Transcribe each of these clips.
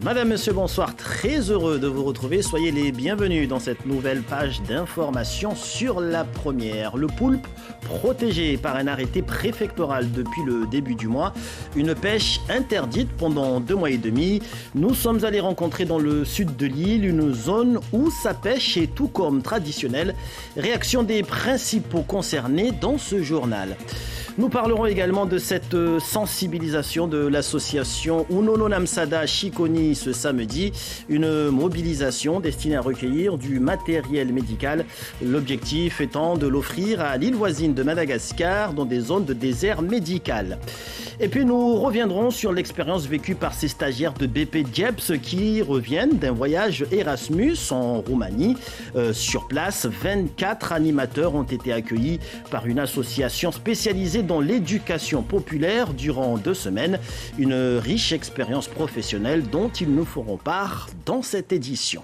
Madame, Monsieur, bonsoir. Très heureux de vous retrouver. Soyez les bienvenus dans cette nouvelle page d'information sur la première. Le poulpe protégé par un arrêté préfectoral depuis le début du mois. Une pêche interdite pendant 2 mois et demi. Nous sommes allés rencontrer dans le sud de l'île une zone où sa pêche est tout comme traditionnelle. Réaction des principaux concernés dans ce journal. Nous parlerons également de cette sensibilisation de l'association Unono Namsada Chikoni ce samedi, une mobilisation destinée à recueillir du matériel médical, l'objectif étant de l'offrir à l'île voisine de Madagascar dans des zones de désert médical. Et puis nous reviendrons sur l'expérience vécue par ces stagiaires de BP Djeps qui reviennent d'un voyage Erasmus en Roumanie. Sur place, 24 animateurs ont été accueillis par une association spécialisée dans l'éducation populaire durant 2 semaines. Une riche expérience professionnelle dont ils nous feront part dans cette édition.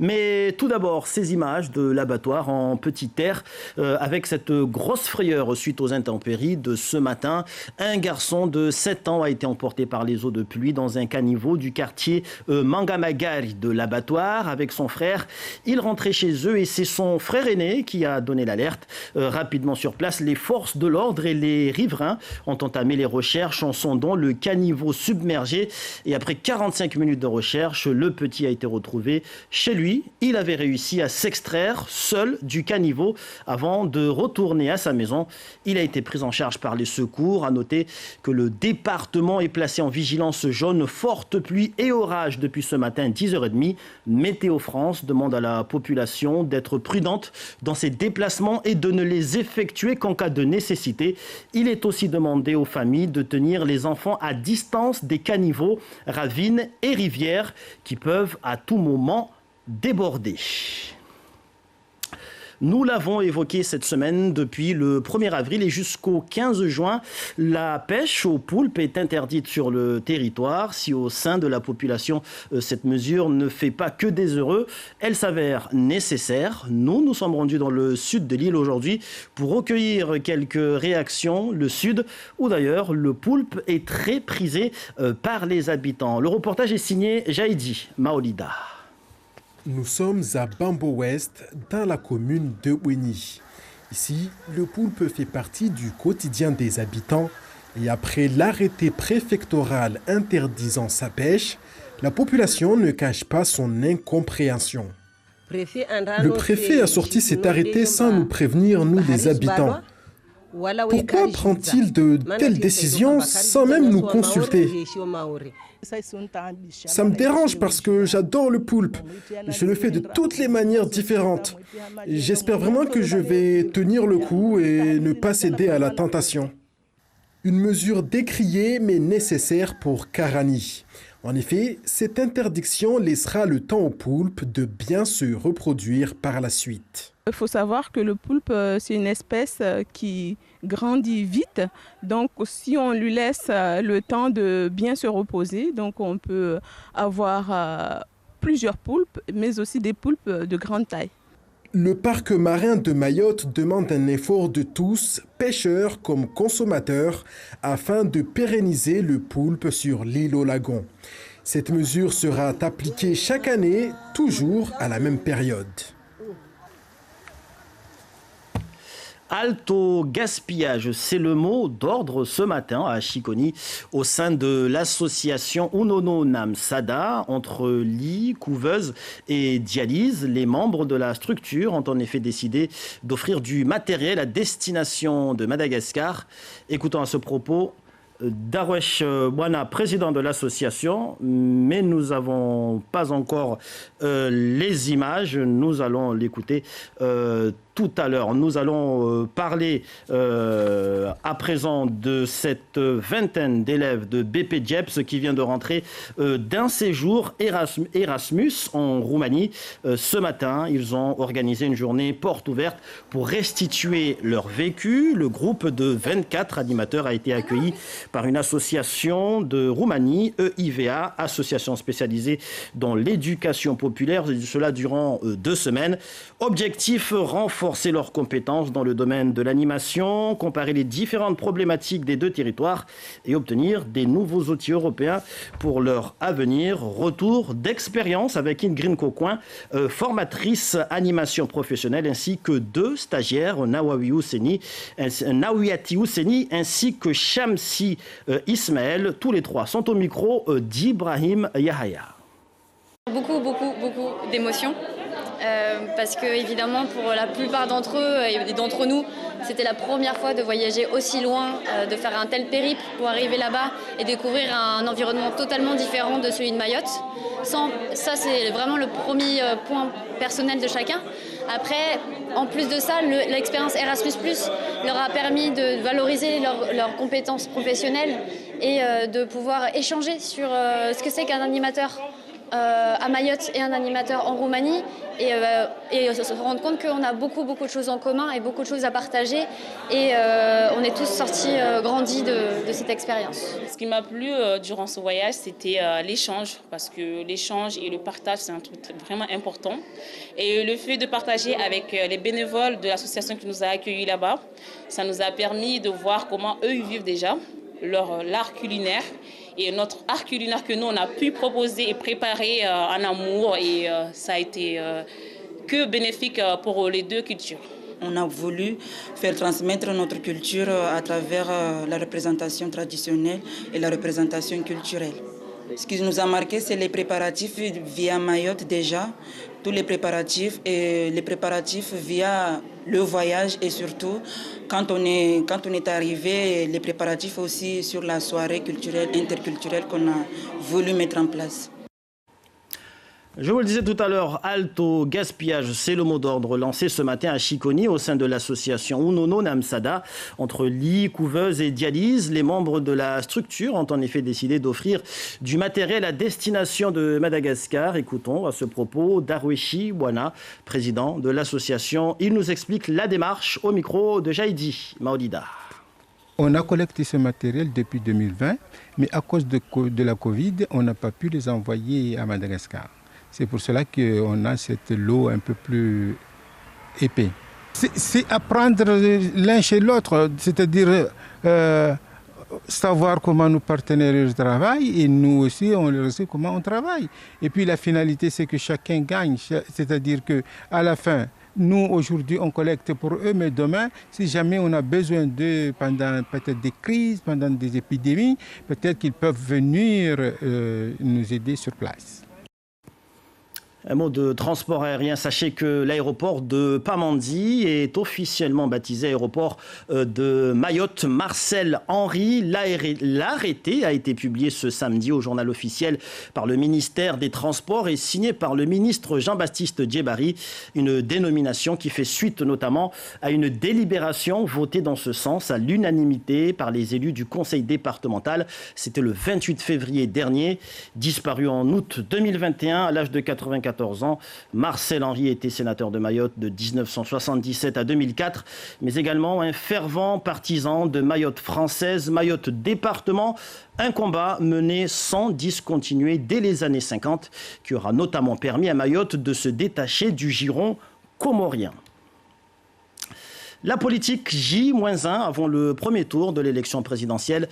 Mais tout d'abord, ces images de l'abattoir en petite terre avec cette grosse frayeur suite aux intempéries de ce matin. Un garçon de 7 ans a été emporté par les eaux de pluie dans un caniveau du quartier Mangamagari de l'abattoir avec son frère. Il rentrait chez eux et c'est son frère aîné qui a donné l'alerte. Rapidement sur place, les forces de l'ordre et les riverains ont entamé les recherches en sondant le caniveau submergé. Et après 45 minutes de recherche, le petit a été retrouvé chez lui. Il avait réussi à s'extraire seul du caniveau avant de retourner à sa maison. Il a été pris en charge par les secours. À noter que le département est placé en vigilance jaune, forte pluie et orage depuis ce matin 10h30. Météo France demande à la population d'être prudente dans ses déplacements et de ne les effectuer qu'en cas de nécessité. Il est aussi demandé aux familles de tenir les enfants à distance des caniveaux, ravines et rivières qui peuvent à tout moment déborder. Nous l'avons évoqué cette semaine, depuis le 1er avril et jusqu'au 15 juin, la pêche au poulpe est interdite sur le territoire. Si au sein de la population, cette mesure ne fait pas que des heureux, elle s'avère nécessaire. Nous sommes rendus dans le sud de l'île aujourd'hui pour recueillir quelques réactions. Le sud, où d'ailleurs le poulpe est très prisé par les habitants. Le reportage est signé Jaïdi Maolida. Nous sommes à Bambo-Ouest, dans la commune de Weni. Ici, le poulpe fait partie du quotidien des habitants et après l'arrêté préfectoral interdisant sa pêche, la population ne cache pas son incompréhension. Le préfet a sorti cet arrêté sans nous prévenir, nous les habitants. Pourquoi prend-il de telles décisions sans même nous consulter ? Ça me dérange parce que j'adore le poulpe. Je le fais de toutes les manières différentes. J'espère vraiment que je vais tenir le coup et ne pas céder à la tentation. Une mesure décriée mais nécessaire pour Karani. En effet, cette interdiction laissera le temps au poulpe de bien se reproduire par la suite. Il faut savoir que le poulpe, c'est une espèce qui grandit vite. Donc, si on lui laisse le temps de bien se reposer, donc on peut avoir plusieurs poulpes, mais aussi des poulpes de grande taille. Le parc marin de Mayotte demande un effort de tous, pêcheurs comme consommateurs, afin de pérenniser le poulpe sur l'île au lagon. Cette mesure sera appliquée chaque année, toujours à la même période. Halte au gaspillage, c'est le mot d'ordre ce matin à Chikoni au sein de l'association Unono Namsada entre lit, couveuse et dialyse. Les membres de la structure ont en effet décidé d'offrir du matériel à destination de Madagascar. Écoutons à ce propos Darwesh Bwana, président de l'association, mais nous n'avons pas encore les images. Nous allons l'écouter tout à l'heure. Nous allons parler à présent de cette vingtaine d'élèves de BP Djeps qui vient de rentrer d'un séjour Erasmus en Roumanie. Ce matin, ils ont organisé une journée porte ouverte pour restituer leur vécu. Le groupe de 24 animateurs a été accueilli par une association de Roumanie, EIVA, association spécialisée dans l'éducation populaire, cela durant 2 semaines. Objectif, renforcer renforcer leurs compétences dans le domaine de l'animation, comparer les différentes problématiques des deux territoires et obtenir des nouveaux outils européens pour leur avenir. Retour d'expérience avec Ingrid Cocoin, formatrice animation professionnelle, ainsi que 2 stagiaires, Nawiati Ousseni ainsi que Shamsi Ismaël. Tous les 3 sont au micro d'Ibrahim Yahaya. Beaucoup d'émotions. Parce que évidemment pour la plupart d'entre eux et d'entre nous, c'était la première fois de voyager aussi loin, de faire un tel périple pour arriver là-bas et découvrir un environnement totalement différent de celui de Mayotte. Ça, c'est vraiment le premier point personnel de chacun. Après, en plus de ça, l'expérience Erasmus+ leur a permis de valoriser leurs compétences professionnelles et de pouvoir échanger sur ce que c'est qu'un animateur à Mayotte et un animateur en Roumanie et se rendre compte qu'on a beaucoup de choses en commun et beaucoup de choses à partager et on est tous sortis grandis de cette expérience. Ce qui m'a plu durant ce voyage, c'était l'échange, parce que l'échange et le partage, c'est un truc vraiment important. Et le fait de partager avec les bénévoles de l'association qui nous a accueillis là-bas, ça nous a permis de voir comment eux ils vivent déjà l'art culinaire. Et notre art culinaire que nous, on a pu proposer et préparer en amour. Et ça a été que bénéfique pour les 2 cultures. On a voulu faire transmettre notre culture à travers la représentation traditionnelle et la représentation culturelle. Ce qui nous a marqué, c'est les préparatifs via Mayotte déjà, tous les préparatifs et les préparatifs via le voyage et surtout quand on est arrivé, les préparatifs aussi sur la soirée culturelle, interculturelle qu'on a voulu mettre en place. Je vous le disais tout à l'heure, halte au gaspillage, c'est le mot d'ordre lancé ce matin à Chiconi au sein de l'association Unono Namsada. Entre lits, couveuses et dialyse, les membres de la structure ont en effet décidé d'offrir du matériel à destination de Madagascar. Écoutons à ce propos Darweshi Bwana, président de l'association. Il nous explique la démarche au micro de Jaïdi Maolida. On a collecté ce matériel depuis 2020, mais à cause de la Covid, on n'a pas pu les envoyer à Madagascar. C'est pour cela qu'on a cette lot un peu plus épais. C'est apprendre l'un chez l'autre, c'est-à-dire savoir comment nos partenaires travaillent et nous aussi, on leur sait comment on travaille. Et puis la finalité, c'est que chacun gagne, c'est-à-dire qu'à la fin, nous, aujourd'hui, on collecte pour eux, mais demain, si jamais on a besoin d'eux pendant peut-être des crises, pendant des épidémies, peut-être qu'ils peuvent venir nous aider sur place. Un mot de transport aérien. Sachez que l'aéroport de Pamandzi est officiellement baptisé aéroport de Mayotte Marcel Henry. L'arrêté a été publié ce samedi au journal officiel par le ministère des Transports et signé par le ministre Jean-Baptiste Djebari. Une dénomination qui fait suite notamment à une délibération votée dans ce sens à l'unanimité par les élus du conseil départemental. C'était le 28 février dernier. Disparu en août 2021 à l'âge de 94 ans. Marcel Henry était sénateur de Mayotte de 1977 à 2004, mais également un fervent partisan de Mayotte française, Mayotte département, un combat mené sans discontinuer dès les années 50, qui aura notamment permis à Mayotte de se détacher du giron comorien. La politique J-1 avant le premier tour de l'élection présidentielle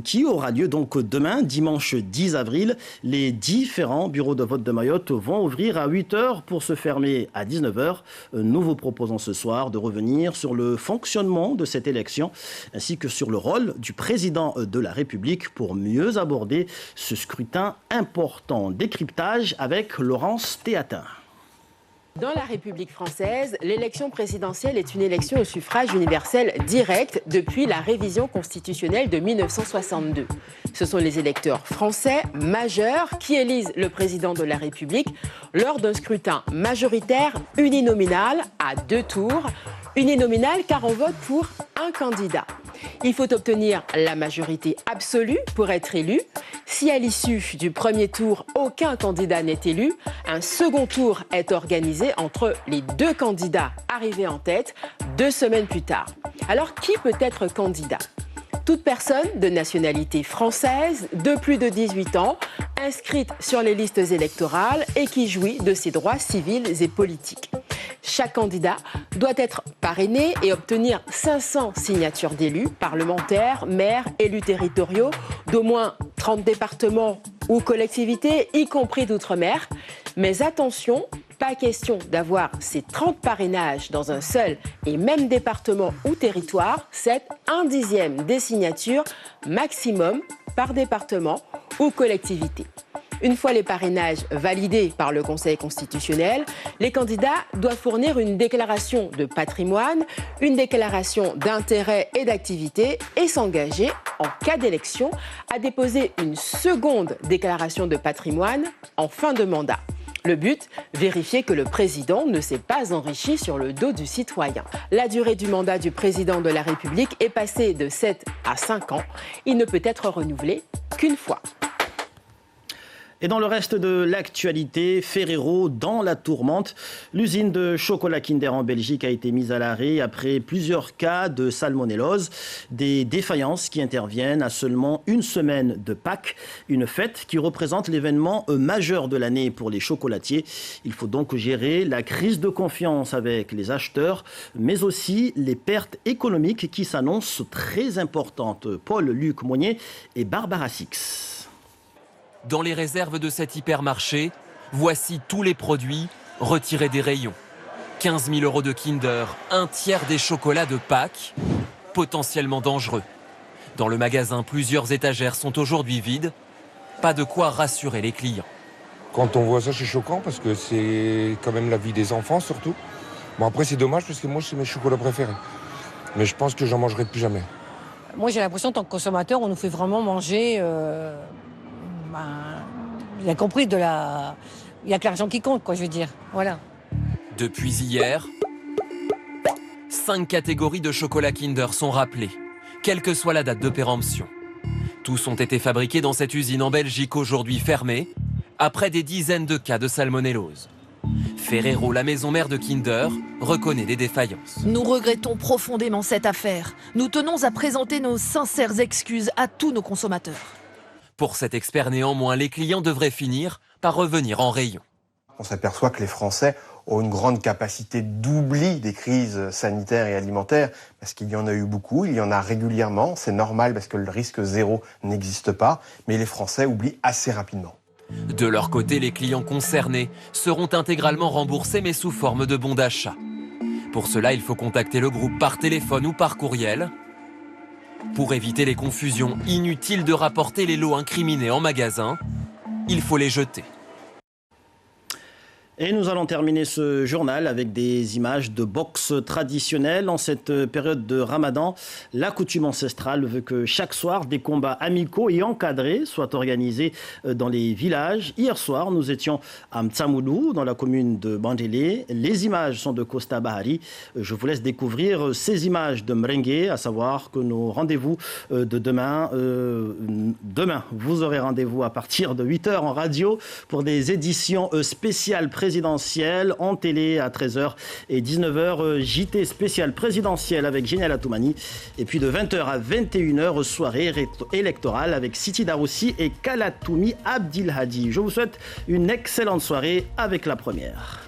qui aura lieu donc demain, dimanche 10 avril. Les différents bureaux de vote de Mayotte vont ouvrir à 8h pour se fermer à 19h. Nous vous proposons ce soir de revenir sur le fonctionnement de cette élection ainsi que sur le rôle du président de la République pour mieux aborder ce scrutin important. Décryptage avec Laurence Théatin. Dans la République française, l'élection présidentielle est une élection au suffrage universel direct depuis la révision constitutionnelle de 1962. Ce sont les électeurs français majeurs qui élisent le président de la République lors d'un scrutin majoritaire uninominal à 2 tours. Uninominal car on vote pour un candidat. Il faut obtenir la majorité absolue pour être élu. Si à l'issue du premier tour, aucun candidat n'est élu, un second tour est organisé entre les 2 candidats arrivés en tête 2 semaines plus tard. Alors, qui peut être candidat ? Toute personne de nationalité française de plus de 18 ans, inscrite sur les listes électorales et qui jouit de ses droits civils et politiques. Chaque candidat doit être parrainé et obtenir 500 signatures d'élus, parlementaires, maires, élus territoriaux d'au moins 30 départements ou collectivités, y compris d'outre-mer. Mais attention, pas question d'avoir ces 30 parrainages dans un seul et même département ou territoire. C'est 1/10 des signatures maximum par département ou collectivité. Une fois les parrainages validés par le Conseil constitutionnel, les candidats doivent fournir une déclaration de patrimoine, une déclaration d'intérêt et d'activité et s'engager, en cas d'élection, à déposer une seconde déclaration de patrimoine en fin de mandat. Le but, vérifier que le président ne s'est pas enrichi sur le dos du citoyen. La durée du mandat du président de la République est passée de 7 à 5 ans. Il ne peut être renouvelé qu'une fois. Et dans le reste de l'actualité, Ferrero dans la tourmente. L'usine de chocolat Kinder en Belgique a été mise à l'arrêt après plusieurs cas de salmonellose. Des défaillances qui interviennent à seulement une semaine de Pâques, une fête qui représente l'événement majeur de l'année pour les chocolatiers. Il faut donc gérer la crise de confiance avec les acheteurs, mais aussi les pertes économiques qui s'annoncent très importantes. Paul-Luc Monnier et Barbara Six. Dans les réserves de cet hypermarché, voici tous les produits retirés des rayons. 15 000 € de Kinder, un tiers des chocolats de Pâques, potentiellement dangereux. Dans le magasin, plusieurs étagères sont aujourd'hui vides. Pas de quoi rassurer les clients. Quand on voit ça, c'est choquant parce que c'est quand même la vie des enfants surtout. Bon, après, c'est dommage parce que moi, c'est mes chocolats préférés. Mais je pense que j'en mangerai plus jamais. Moi, j'ai l'impression, en tant que consommateur, on nous fait vraiment manger... il a compris il y a que l'argent qui compte, quoi, je veux dire. Voilà. Depuis hier, 5 catégories de chocolat Kinder sont rappelées, quelle que soit la date de péremption. Tous ont été fabriqués dans cette usine en Belgique, aujourd'hui fermée, après des dizaines de cas de salmonellose. Ferrero, la maison mère de Kinder, reconnaît des défaillances. Nous regrettons profondément cette affaire. Nous tenons à présenter nos sincères excuses à tous nos consommateurs. Pour cet expert néanmoins, les clients devraient finir par revenir en rayon. On s'aperçoit que les Français ont une grande capacité d'oubli des crises sanitaires et alimentaires, parce qu'il y en a eu beaucoup, il y en a régulièrement, c'est normal parce que le risque zéro n'existe pas, mais les Français oublient assez rapidement. De leur côté, les clients concernés seront intégralement remboursés, mais sous forme de bons d'achat. Pour cela, il faut contacter le groupe par téléphone ou par courriel. Pour éviter les confusions, inutile de rapporter les lots incriminés en magasin, il faut les jeter. Et nous allons terminer ce journal avec des images de boxe traditionnelles. En cette période de Ramadan, la coutume ancestrale veut que chaque soir, des combats amicaux et encadrés soient organisés dans les villages. Hier soir, nous étions à Mtsamoulou, dans la commune de Bandélé. Les images sont de Costa Bahari. Je vous laisse découvrir ces images de Mrengue, à savoir que nos rendez-vous de demain, vous aurez rendez-vous à partir de 8h en radio pour des éditions spéciales présidentielle en télé à 13h et 19h JT spécial présidentiel avec Génial Atoumani et puis de 20h à 21h soirée électorale avec Siti Daroussi et Kalatoumi Abdilhadi. Je vous souhaite une excellente soirée avec La Première.